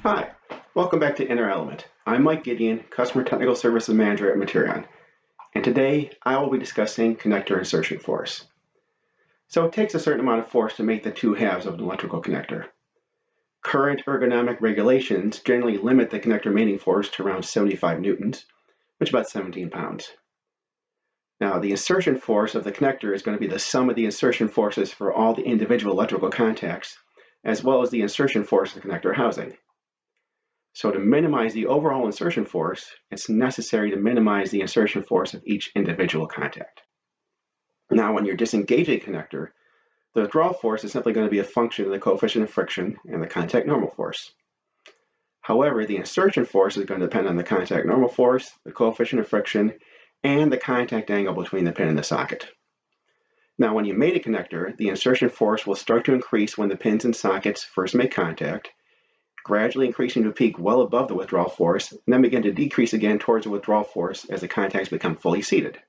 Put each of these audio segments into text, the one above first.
Hi, welcome back to Inner Element. I'm Mike Gideon, Customer Technical Services Manager at Materion, and today I will be discussing connector insertion force. So it takes a certain amount of force to make the two halves of an electrical connector. Current ergonomic regulations generally limit the connector mating force to around 75 newtons, which is about 17 pounds. Now, the insertion force of the connector is going to be the sum of the insertion forces for all the individual electrical contacts, as well as the insertion force of the connector housing. So to minimize the overall insertion force, it's necessary to minimize the insertion force of each individual contact. Now, when you're disengaging a connector, the withdrawal force is simply going to be a function of the coefficient of friction and the contact normal force. However, the insertion force is going to depend on the contact normal force, the coefficient of friction, and the contact angle between the pin and the socket. Now, when you mate a connector, the insertion force will start to increase when the pins and sockets first make contact, gradually increasing to a peak well above the withdrawal force, and then begin to decrease again towards the withdrawal force as the contacts become fully seated.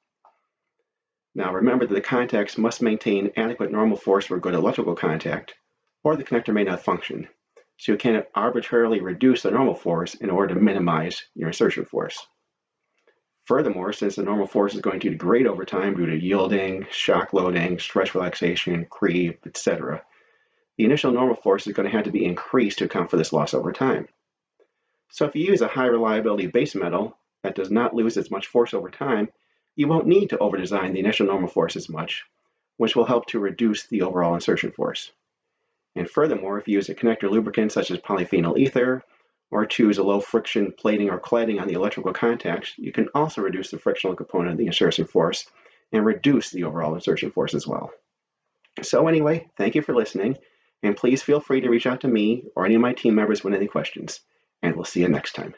Now remember that the contacts must maintain adequate normal force for good electrical contact, or the connector may not function. So you cannot arbitrarily reduce the normal force in order to minimize your insertion force. Furthermore, since the normal force is going to degrade over time due to yielding, shock loading, stress relaxation, creep, etc., the initial normal force is going to have to be increased to account for this loss over time. So if you use a high reliability base metal that does not lose as much force over time, you won't need to overdesign the initial normal force as much, which will help to reduce the overall insertion force. And furthermore, if you use a connector lubricant such as polyphenol ether, or choose a low friction plating or cladding on the electrical contacts, you can also reduce the frictional component of the insertion force and reduce the overall insertion force as well. So anyway, thank you for listening, and please feel free to reach out to me or any of my team members with any questions, and we'll see you next time.